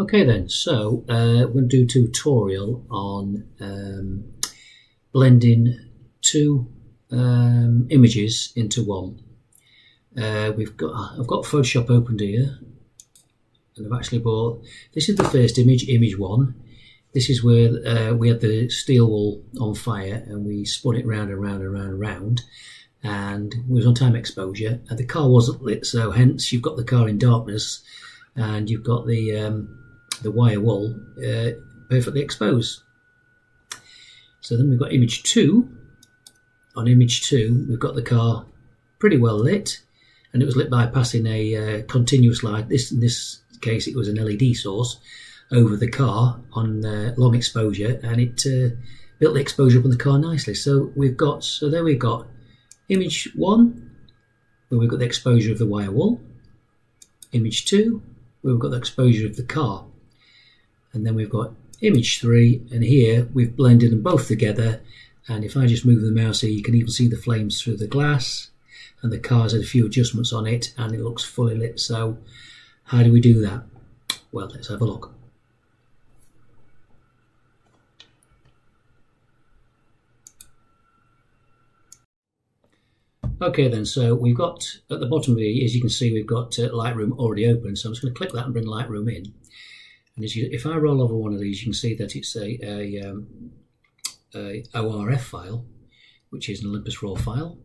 Okay then, so we're going to do a tutorial on blending two images into one. I've got Photoshop opened here, and I've actually bought, this is the first image, image one. This is where we had the steel wool on fire and we spun it round and round and round and round, and it was on time exposure, and the car wasn't lit, so hence you've got the car in darkness and you've got the wire wool perfectly exposed. So then we've got image two. On image two, we've got the car pretty well lit, and it was lit by passing a continuous light. In this case, it was an LED source over the car on long exposure, and it built the exposure up on the car nicely. So there we've got image one, where we've got the exposure of the wire wool. Image two, where we've got the exposure of the car. And then we've got image three, and here we've blended them both together, and if I just move the mouse here, you can even see the flames through the glass, and the car's had a few adjustments on it and it looks fully lit. So how do we do that? Well, let's have a look. Okay then, so we've got at the bottom here, as you can see, we've got Lightroom already open, so I'm just going to click that and bring Lightroom in. And if I roll over one of these, you can see that it's a ORF file, which is an Olympus RAW file.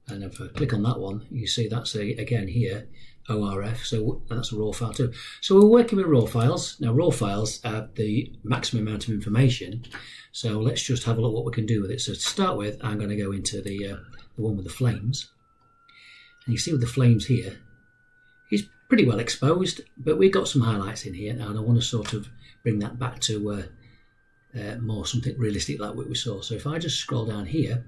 And if I click on that one, you see that's again here, ORF, so that's a RAW file too. So we're working with RAW files. Now RAW files have the maximum amount of information, so let's just have a look what we can do with it. So to start with, I'm going to go into the one with the flames. And you see with the flames here, it's pretty well exposed, but we've got some highlights in here now, and I want to sort of bring that back to more something realistic like what we saw. So if I just scroll down here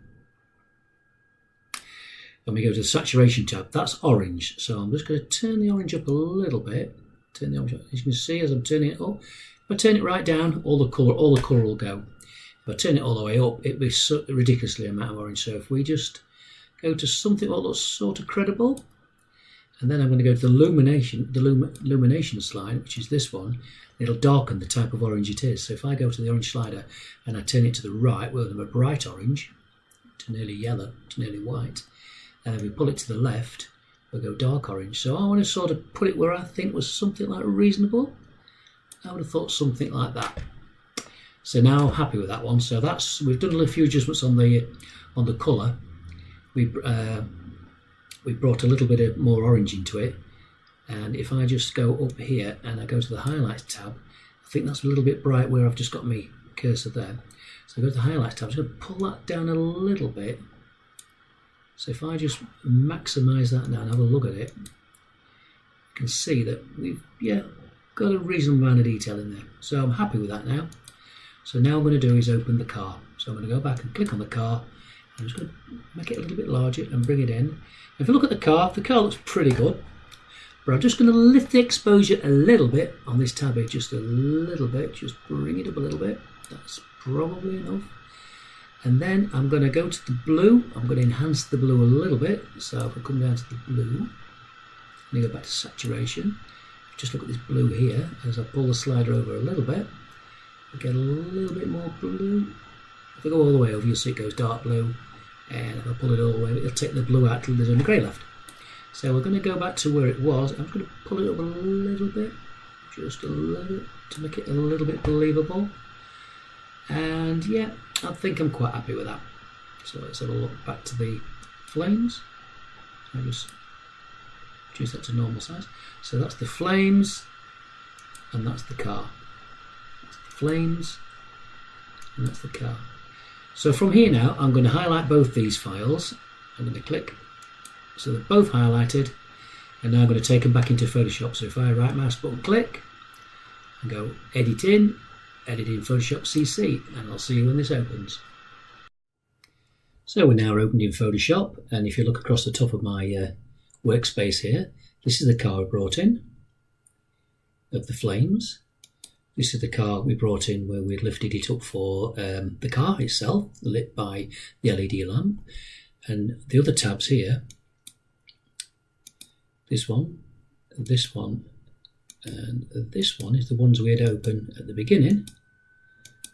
and we go to the saturation tab, that's orange. So I'm just going to turn the orange up a little bit. Turn the orange up. As you can see, as I'm turning it up, if I turn it right down, all the colour will go. If I turn it all the way up, it'll be so ridiculously amount of orange. So if we just go to something that looks sort of credible, and then I'm going to go to the illumination slide, which is this one. It'll darken the type of orange it is. So if I go to the orange slider and I turn it to the right, we'll have a bright orange to nearly yellow, to nearly white. And then we pull it to the left, we'll go dark orange. So I want to sort of put it where I think was something like reasonable. I would have thought something like that. So now I'm happy with that one. So we've done a few adjustments on the colour. We brought a little bit of more orange into it, and if I just go up here and I go to the highlights tab, I think that's a little bit bright where I've just got my cursor there. So I go to the highlights tab, I'm just going to pull that down a little bit. So if I just maximise that now and have a look at it, you can see that we've got a reasonable amount of detail in there. So I'm happy with that now. So now what I'm going to do is open the car. So I'm going to go back and click on the car. I'm just going to make it a little bit larger and bring it in. If you look at the car looks pretty good, but I'm just going to lift the exposure a little bit on this tab here, just a little bit, just bring it up a little bit. That's probably enough. And then I'm going to go to the blue. I'm going to enhance the blue a little bit. So if I come down to the blue, and go back to saturation, just look at this blue here. As I pull the slider over a little bit, I get a little bit more blue. If I go all the way over, you'll see it goes dark blue. And if I pull it all the way, it'll take the blue out till there's only grey left. So we're going to go back to where it was. I'm going to pull it up a little bit, just a little bit, to make it a little bit believable. And yeah, I think I'm quite happy with that. So let's have a look back to the flames. I'll just reduce that to normal size. So that's the flames, and that's the car. That's the flames, and that's the car. So from here now, I'm going to highlight both these files. I'm going to click, so they're both highlighted, and now I'm going to take them back into Photoshop. So if I right mouse button click, and go edit in Photoshop CC, and I'll see you when this opens. So we're now opened in Photoshop, and if you look across the top of my workspace here, this is the car I brought in, of the flames. This is the car we brought in where we lifted it up for the car itself, lit by the LED lamp. And the other tabs here, this one, And this one is the ones we had open at the beginning.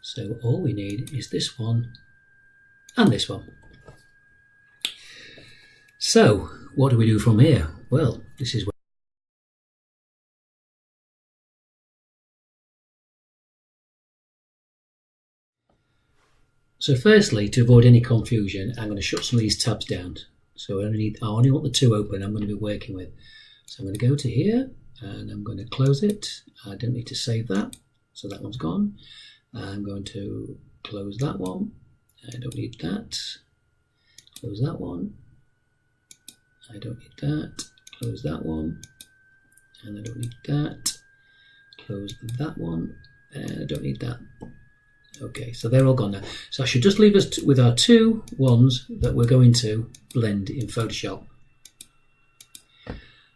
So all we need is this one and this one. So what do we do from here? Well, this is where so firstly, to avoid any confusion, I'm going to shut some of these tabs down. So I only want the two open I'm going to be working with. So I'm going to go to here and I'm going to close it. I don't need to save that. So that one's gone. I'm going to close that one. I don't need that. Close that one. I don't need that. Close that one. And I don't need that. Close that one. And I don't need that. Okay, so they're all gone now. So I should just leave us with our two ones that we're going to blend in Photoshop.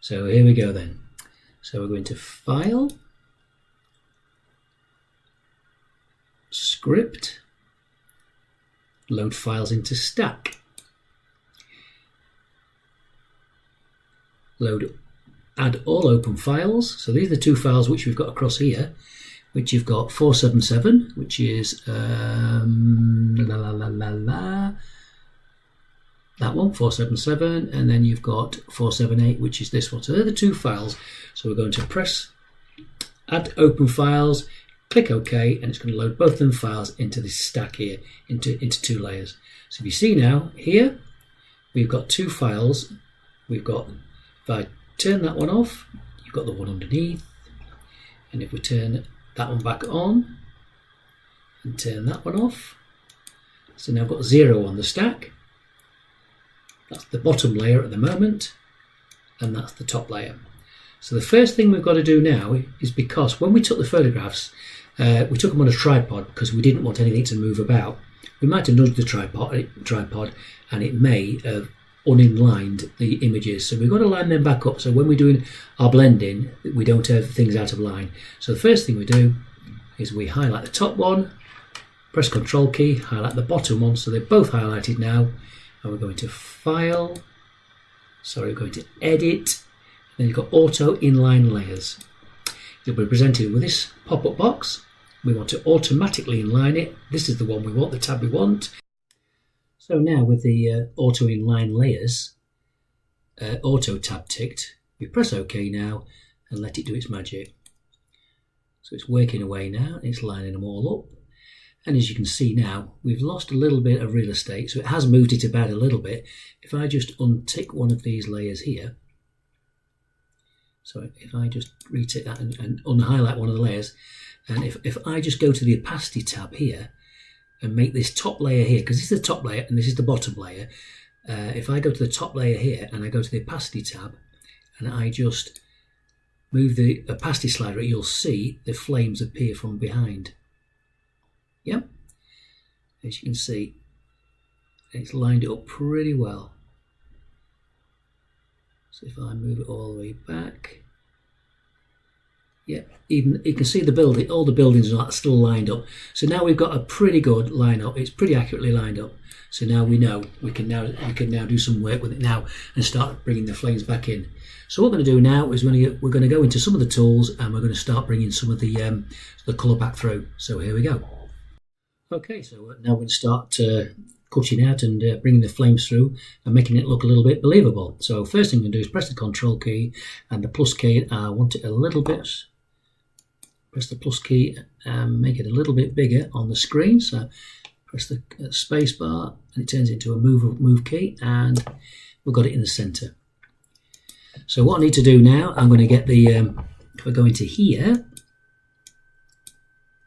So here we go then. So we're going to File, Script, Load Files into Stack. Add all open files. So these are the two files which we've got across here, which you've got 477, which is that one, 477, and then you've got 478, which is this one. So they're the two files. So we're going to press Add Open Files, click OK, and it's going to load both of them files into this stack here, into two layers. So if you see now, here, we've got two files. We've got, if I turn that one off, you've got the one underneath, and if we turn that one back on and turn that one off, so now I've got 0 on the stack. That's the bottom layer at the moment, and that's the top layer. So the first thing we've got to do now is, because when we took the photographs, we took them on a tripod because we didn't want anything to move about. We might have nudged the tripod and it may have uninlined the images, so we've got to line them back up so when we're doing our blending we don't have things out of line. So the first thing we do is we highlight the top one, press Control key, highlight the bottom one, so they're both highlighted now, and we're going to File, we're going to Edit, then you've got Auto Inline Layers. You'll be presented with this pop-up box. We want to automatically inline it. This is the one we want, the tab we want. So now with the Auto Inline Layers Auto tab ticked, we press OK now and let it do its magic. So it's working away now, and it's lining them all up. And as you can see now, we've lost a little bit of real estate, so it has moved it about a little bit. If I just untick one of these layers here, so if I just retick that and unhighlight one of the layers, and if I just go to the opacity tab here and make this top layer here, because this is the top layer and this is the bottom layer, if I go to the top layer here and I go to the opacity tab and I just move the opacity slider, you'll see the flames appear from behind. Yep, as you can see, it's lined it up pretty well. So if I move it all the way back, yeah, even you can see the building, all the buildings are still lined up. So now we've got a pretty good line up. It's pretty accurately lined up. So now we know we can now do some work with it now and start bringing the flames back in. So what we're going to do now is we're going to go into some of the tools and we're going to start bringing some of the colour back through. So here we go. Okay, so now we're going to start cutting out and bringing the flames through and making it look a little bit believable. So first thing I'm going to do is press the Control key and the plus key. I want it a little bit. Press the plus key and make it a little bit bigger on the screen. So press the space bar and it turns into a move key, and we've got it in the center. So what I need to do now, I'm going to get the, if I go into here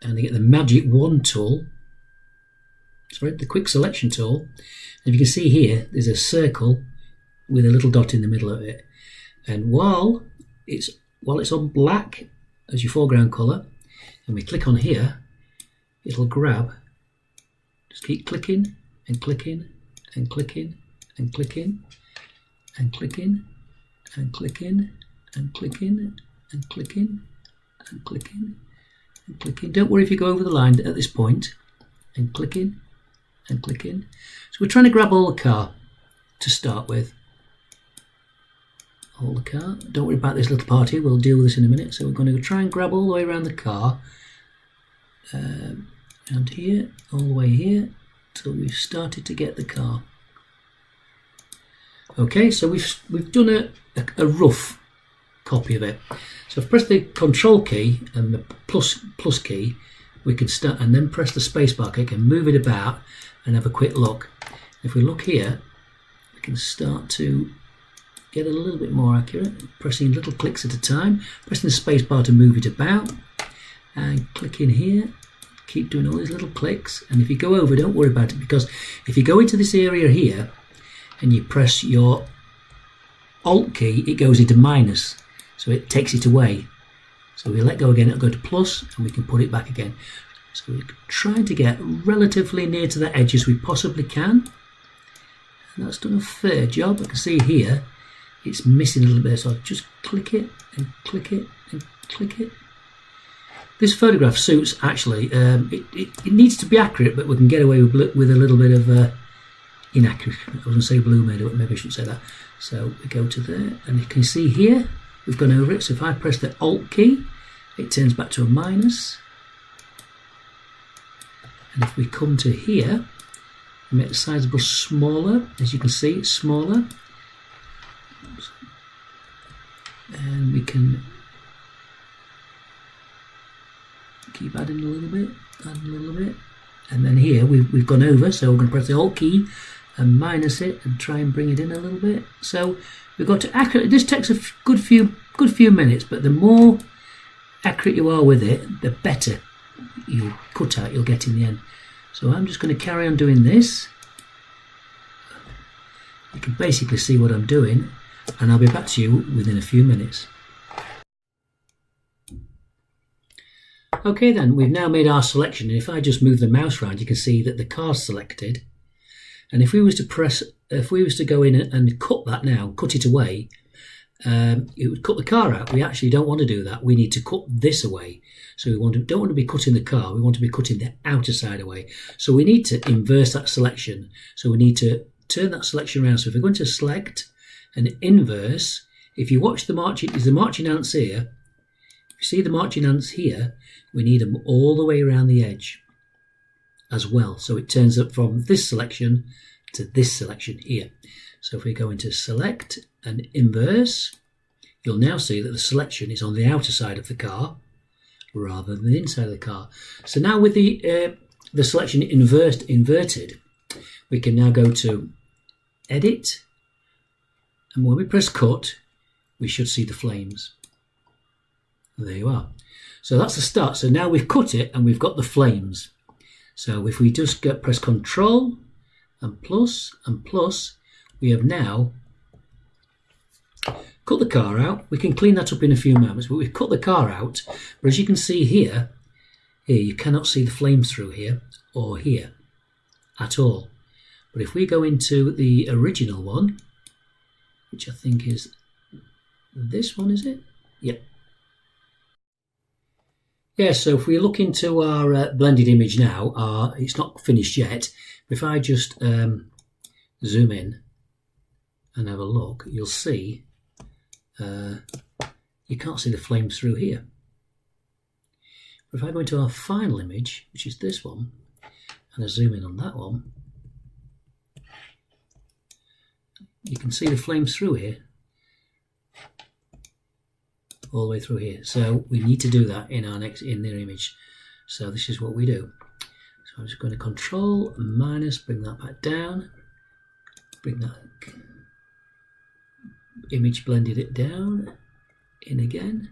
and I get the Magic Wand tool, the quick selection tool, and if you can see here, there's a circle with a little dot in the middle of it. And while it's on black as your foreground colour, and we click on here, it'll grab, just keep clicking and clicking and clicking and clicking and clicking and clicking and clicking and clicking and clicking and clicking. Don't worry if you go over the line at this point, and clicking and clicking. So we're trying to grab all the car to start with. Hold the car. Don't worry about this little part here, we'll deal with this in a minute. So we're going to try and grab all the way around the car, and here, all the way here, till we've started to get the car. Okay, so we've done a rough copy of it. So if I press the Control key and the plus key, we can start, and then press the spacebar key and move it about and have a quick look. If we look here, we can start to get a little bit more accurate, pressing little clicks at a time, pressing the spacebar to move it about, and click in here, keep doing all these little clicks. And if you go over, don't worry about it, because if you go into this area here and you press your Alt key, it goes into minus, so it takes it away. So we let go again, it'll go to plus, and we can put it back again. So we're trying to get relatively near to the edge as we possibly can, and that's done a fair job. I can see here it's missing a little bit, so I'll just click it and click it and click it. This photograph suits, actually, it needs to be accurate, but we can get away with a little bit of inaccurate. I was going to say blue made it, maybe I shouldn't say that. So we go to there, and you can see here we've gone over it. So if I press the Alt key, it turns back to a minus. And if we come to here, we make the size of the brush smaller. As you can see, it's smaller. And we can keep adding a little bit, and then here we've gone over, so we're going to press the Alt key and minus it and try and bring it in a little bit. So we've got to accurate. This takes a good few minutes, but the more accurate you are with it, the better you cut out you'll get in the end. So I'm just going to carry on doing this. You can basically see what I'm doing, and I'll be back to you within a few minutes. Okay then, we've now made our selection, and if I just move the mouse around, you can see that the car's selected. And if we was to go in and cut that now, cut it away, it would cut the car out. We actually don't want to do that. We need to cut this away. So we don't want to be cutting the car, we want to be cutting the outer side away. So we need to inverse that selection. So we need to turn that selection around. So if we're going to select and inverse, if you watch the marching ants here, if you see the marching ants here, we need them all the way around the edge as well. So it turns up from this selection to this selection here. So if we go into select and inverse, you'll now see that the selection is on the outer side of the car rather than the inside of the car. So now with the selection inverted, we can now go to edit, and when we press cut, we should see the flames. There you are. So that's the start. So now we've cut it and we've got the flames. So if we just press Control and plus, we have now cut the car out. We can clean that up in a few moments, but we've cut the car out. But as you can see here you cannot see the flames through here or here at all. But if we go into the original one, which I think is this one, is it? Yep. Yeah, so if we look into our blended image now, it's not finished yet. If I just zoom in and have a look, you'll see you can't see the flames through here. But if I go into our final image, which is this one, and I zoom in on that one, you can see the flames through here, all the way through here. So we need to do that in their image. So this is what we do. So I'm just going to Control minus, bring that back down, bring that image, blended it down, in again.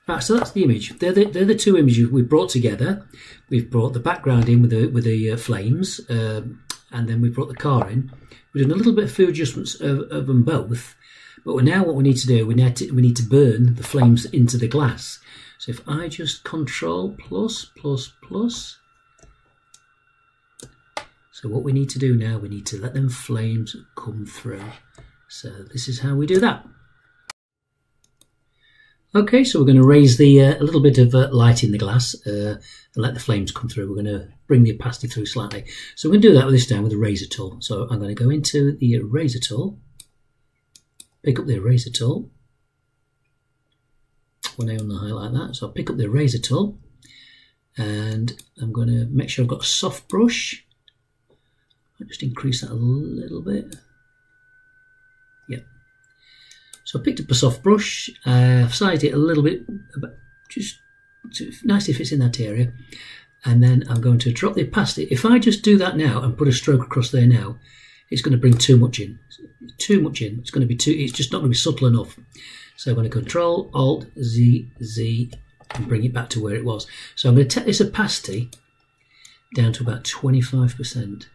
Right, so that's the image. They're the two images we've brought together. We've brought the background in with the flames, and then we've brought the car in. We've done a little bit of few adjustments of them both. But now what we need to do, we need to burn the flames into the glass. So if I just Control plus. So what we need to do now, we need to let them flames come through. So this is how we do that. Okay, so we're going to raise the a little bit of light in the glass and let the flames come through. We're going to bring the opacity through slightly. So we're going to do that with this time with the razor tool. So I'm going to go into the razor tool, pick up the eraser tool when I on the highlight like that. So I'll pick up the eraser tool and I'm going to make sure I've got a soft brush. I'll just increase that a little bit. Yep. So I picked up a soft brush, I've sized it a little bit, just nice if it's in that area, and then I'm going to drop the opacity. If I just do that now and put a stroke across there now, it's going to bring too much in. Too much in. It's going to be it's just not going to be subtle enough. So I'm going to Control Alt Z and bring it back to where it was. So I'm going to take this opacity down to about 25%.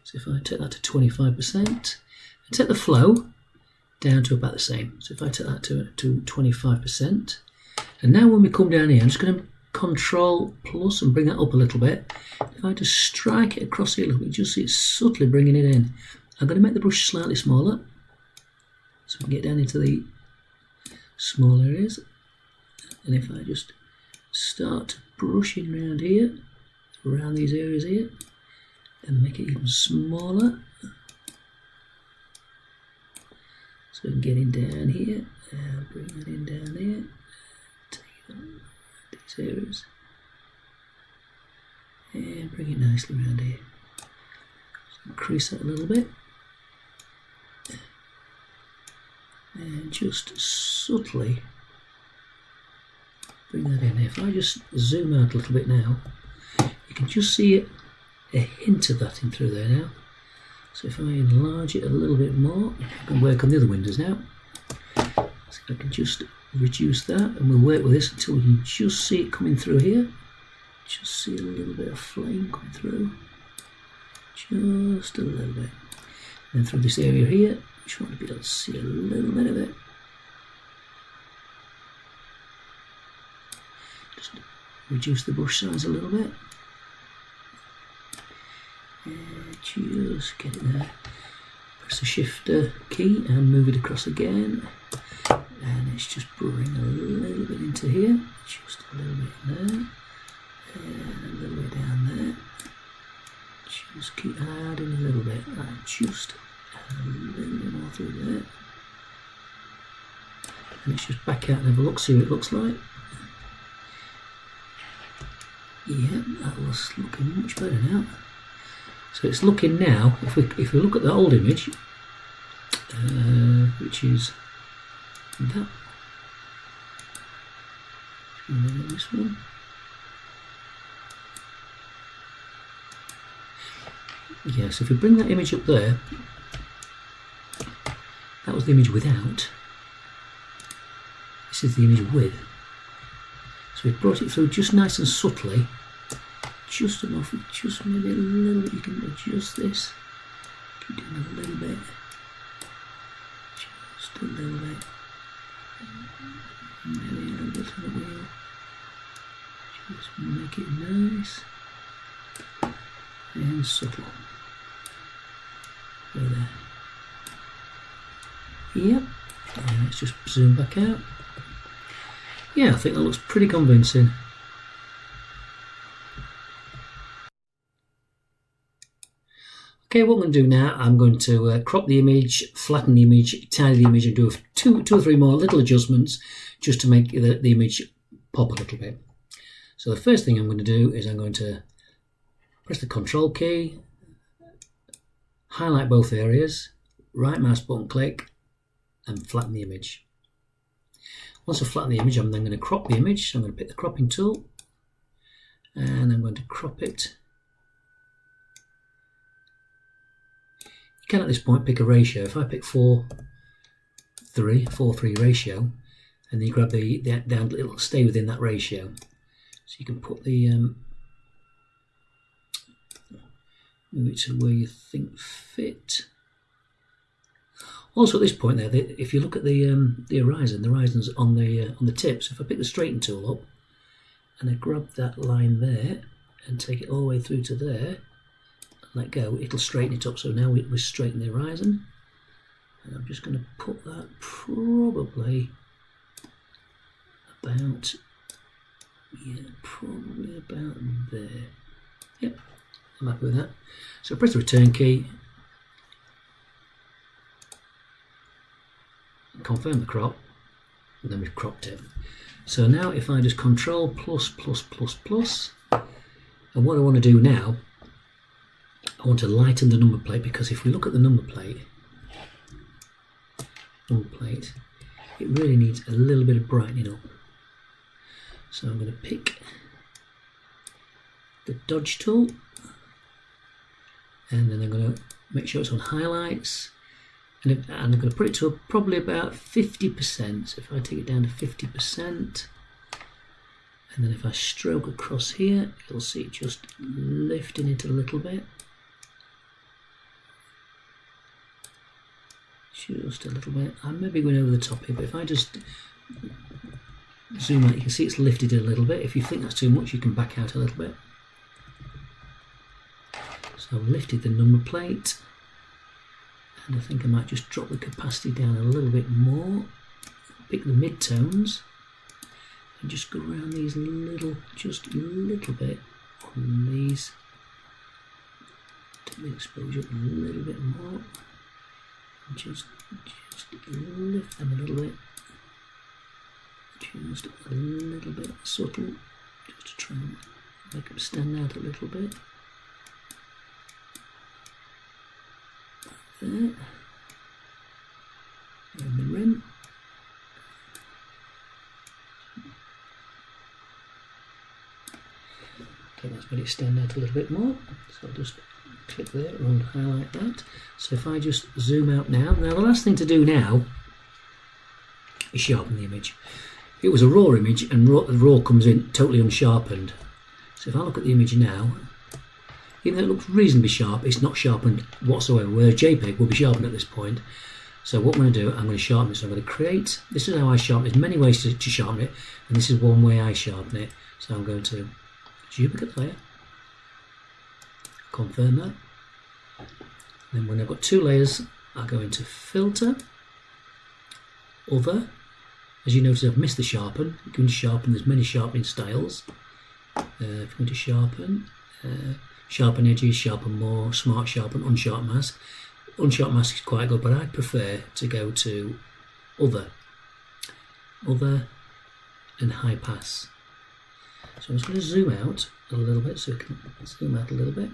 So if I take that to 25% and take the flow down to about the same. So if I take that to 25%, and now when we come down here, I'm just going to Control plus and bring that up a little bit. If I just strike it across here a little bit, just see it's subtly bringing it in. I'm going to make the brush slightly smaller so we can get down into the small areas. And if I just start brushing around here, around these areas here, and make it even smaller, so we can get in down here, and bring that in down there, take it on these areas, and bring it nicely around here. So increase that a little bit, and just subtly bring that in. If I just zoom out a little bit now, you can just see a hint of that in through there now. So if I enlarge it a little bit more, I can work on the other windows now. So I can just reduce that, and we'll work with this until we can just see it coming through here. Just see a little bit of flame coming through. Just a little bit. And then through this area here, just want to be able to see a little bit of it. Just reduce the brush size a little bit. And just get it there. Press the Shift key and move it across again. And let's just bring a little bit into here. Just a little bit in there. And a little bit down there. Just keep adding a little bit. And just add a little bit more through there. And let's just back out and have a look, see what it looks like. Yeah, that was looking much better now. So it's looking now, if we look at the old image, which is that, this one. Yeah, so if we bring that image up there, that was the image without. This is the image with. So we brought it through just nice and subtly. Just enough, just maybe a little bit, you can adjust this, keep doing a little bit, just a little bit, maybe a little bit on the wheel, just make it nice and subtle, right there. Yep, and let's just zoom back out. Yeah, I think that looks pretty convincing. Okay, what I'm going to do now, I'm going to crop the image, flatten the image, tidy the image, and do two or three more little adjustments just to make the image pop a little bit. So the first thing I'm going to do is I'm going to press the Control key, highlight both areas, right mouse button click, and flatten the image. Once I flatten the image, I'm then going to crop the image. So I'm going to pick the cropping tool, and I'm going to crop it. You can at this point pick a ratio. If I pick 4:3 ratio, and then you grab the down, it'll stay within that ratio. So you can put the move it to where you think fit. Also at this point there, if you look at the horizon, the horizon's on the tip. So if I pick the straighten tool up and I grab that line there and take it all the way through to there, let go, it'll straighten it up. So now we straighten the horizon, and I'm just going to put that probably about there. Yep, I'm happy with that. So press the return key, confirm the crop, and then we've cropped it. So now if I just Control plus plus plus plus, and what I want to do now, I want to lighten the number plate, because if we look at the number plate, it really needs a little bit of brightening up. So I'm going to pick the dodge tool, and then I'm going to make sure it's on highlights, and I'm going to put it to probably about 50%. So if I take it down to 50%, and then if I stroke across here, you'll see it just lifting it a little bit. Just a little bit. I may be going over the top here, but if I just zoom out, you can see it's lifted it a little bit. If you think that's too much, you can back out a little bit. So I've lifted the number plate, and I think I might just drop the capacity down a little bit more, pick the mid-tones, and just go around these just a little bit on these. Take the exposure up a little bit more, and just lift them a little bit, just a little bit subtle, just to try and make them stand out a little bit. There, and the rim. Okay, that's made it stand out a little bit more, so I'll just click there and highlight that. So if I just zoom out now, the last thing to do now is sharpen the image. It was a raw image, and the raw comes in totally unsharpened. So if I look at the image now, even though it looks reasonably sharp, it's not sharpened whatsoever, whereas JPEG will be sharpened at this point. So what I'm going to do, I'm going to sharpen it. So I'm going to create, this is how I sharpen it. There's many ways to sharpen it, and this is one way I sharpen it. So I'm going to duplicate layer, confirm that. Then when I've got two layers, I'll go into Filter, Other. As you notice, I've missed the sharpen. You can sharpen, there's many sharpening styles. If you're going to sharpen, sharpen edges, sharpen more, smart sharpen, unsharp mask. Unsharp mask is quite good, but I prefer to go to Other, and High Pass. So I'm just going to zoom out a little bit, so you can zoom out a little bit.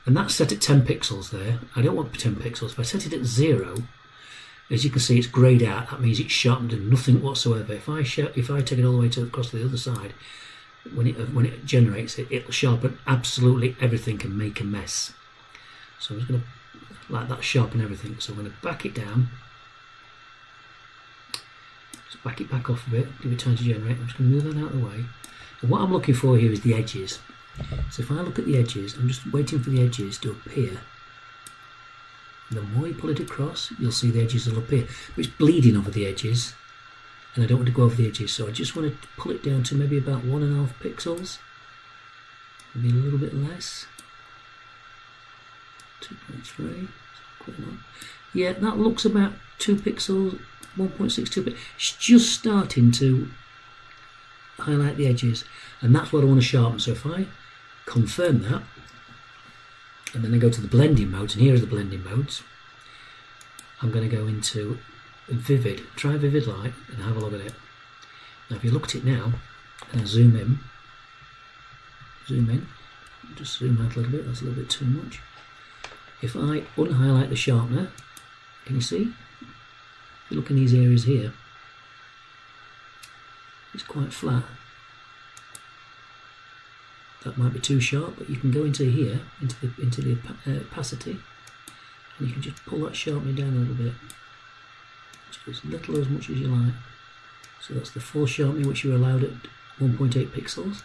And that's set at 10 pixels there. I don't want 10 pixels. If I set it at 0, as you can see, it's greyed out. That means it's sharpened to nothing whatsoever. If I take it all the way across to the other side, when it generates it, it'll sharpen absolutely everything and make a mess. So I'm just going to, like that, sharpen everything. So I'm going to back it down. Just back it back off a bit, give it time to generate. I'm just going to move that out of the way. And what I'm looking for here is the edges. So if I look at the edges, I'm just waiting for the edges to appear. And the more you pull it across, you'll see the edges will appear. But it's bleeding over the edges, and I don't want to go over the edges, so I just want to pull it down to maybe about 1.5 pixels, maybe a little bit less. 2.3. Yeah, that looks about 2 pixels, 1.62 pixels. It's just starting to highlight the edges, and that's what I want to sharpen. So if I confirm that, and then I go to the blending modes, and here are the blending modes, I'm going to go into Vivid, try Vivid Light, and have a look at it. Now if you look at it now, and I zoom in, just zoom out a little bit, that's a little bit too much. If I unhighlight the sharpener, can you see? If you look in these areas here, it's quite flat. That might be too sharp, but you can go into here, into the opacity, and you can just pull that sharpening down a little bit. Just as little or as much as you like. So that's the full sharpening which you're allowed at 1.8 pixels.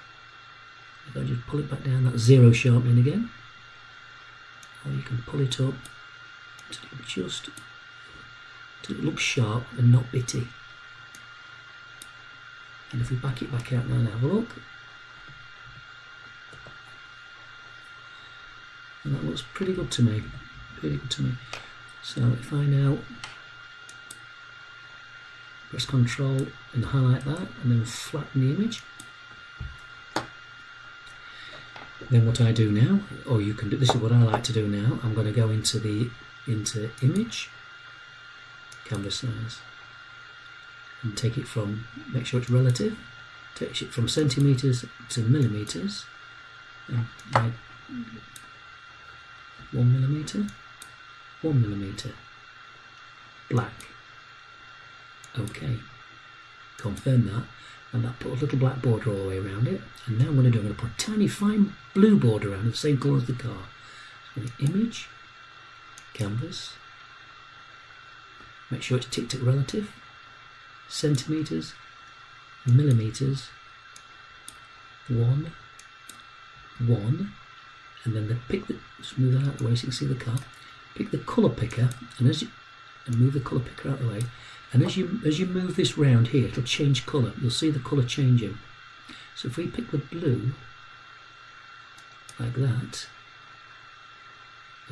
If I just pull it back down, that's 0 sharpening again. Or you can pull it up till it looks sharp and not bitty. And if we back it back out now and have a look, and that looks pretty good to me. So if I now press Control and highlight that, and then flatten the image, then what I do now, or you can do, this is what I like to do now. I'm going to go into Image, canvas size, and take it from, make sure it's relative, take it from centimetres to millimetres, and like 1 millimetre, 1 millimetre, black, OK, confirm that, and that put a little black border all the way around it. And now what I'm going to put a tiny fine blue border around it, the same colour as the car. So image, canvas, make sure it's ticked at relative, centimetres, millimetres, 1, 1, and then pick the, just move that out of the way so you can see the car. Pick the colour picker, and move the colour picker out of the way. And as you move this round here, it'll change colour. You'll see the colour changing. So if we pick the blue, like that,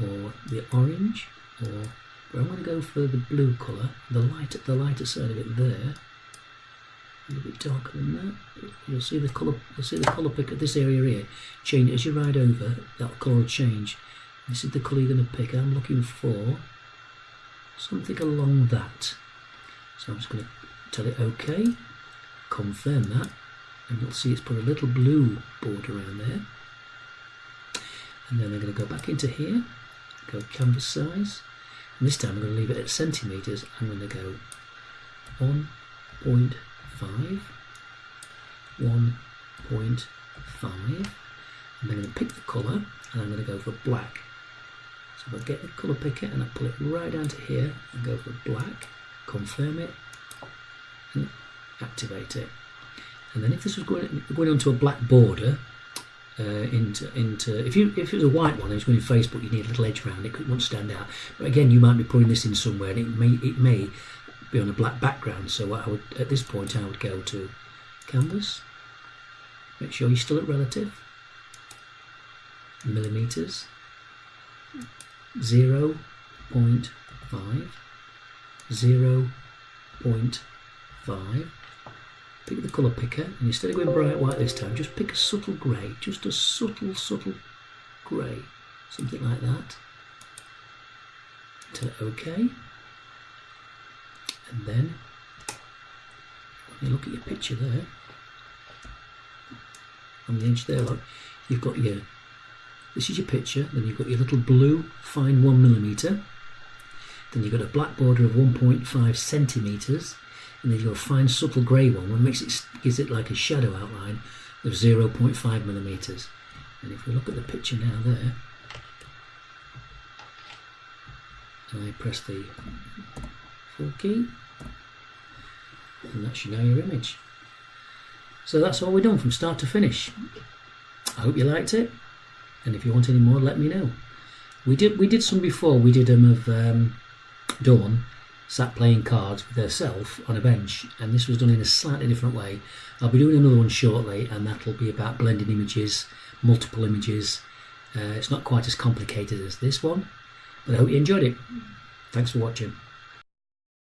or the orange, or I'm going to go for the blue colour, the lighter side of it there, a little bit darker than that. You'll see the colour picker, this area here, change as you ride over. That colour will change. This is the colour you're going to pick. I'm looking for something along that. So I'm just going to tell it OK, confirm that, and you'll see it's put a little blue border around there. And then I'm going to go back into here, go canvas size, and this time I'm going to leave it at centimetres. I'm going to go 1.5, 1.5, and I'm going to pick the colour, and I'm going to go for black. So I'll get the colour picker and I'll pull it right down to here and go for black, confirm it, and activate it. And then if this was going onto a black border, if it was a white one and it's going in Facebook, you need a little edge around it, it won't stand out. But again, you might be putting this in somewhere, and it may be on a black background. So what I would, at this point, I would go to canvas, make sure you're still at relative, millimetres, 0.5, 0.5, pick the colour picker, and instead of going bright white this time, just pick a subtle grey, just a subtle grey, something like that. Tell it OK, and then when you look at your picture there, on the edge there, look, you've got your, this is your picture, then you've got your little blue fine 1 millimetre, then you've got a black border of 1.5 centimetres, and then you've got a fine subtle grey one, which gives it like a shadow outline of 0.5 millimetres. And if we look at the picture now there, and I press the full key, and that's now your image. So that's all we've done from start to finish. I hope you liked it, and if you want any more, let me know. We did some before. We did them of Dawn sat playing cards with herself on a bench, and this was done in a slightly different way. I'll be doing another one shortly, and that'll be about blending images, multiple images. It's not quite as complicated as this one, but I hope you enjoyed it. Thanks for watching.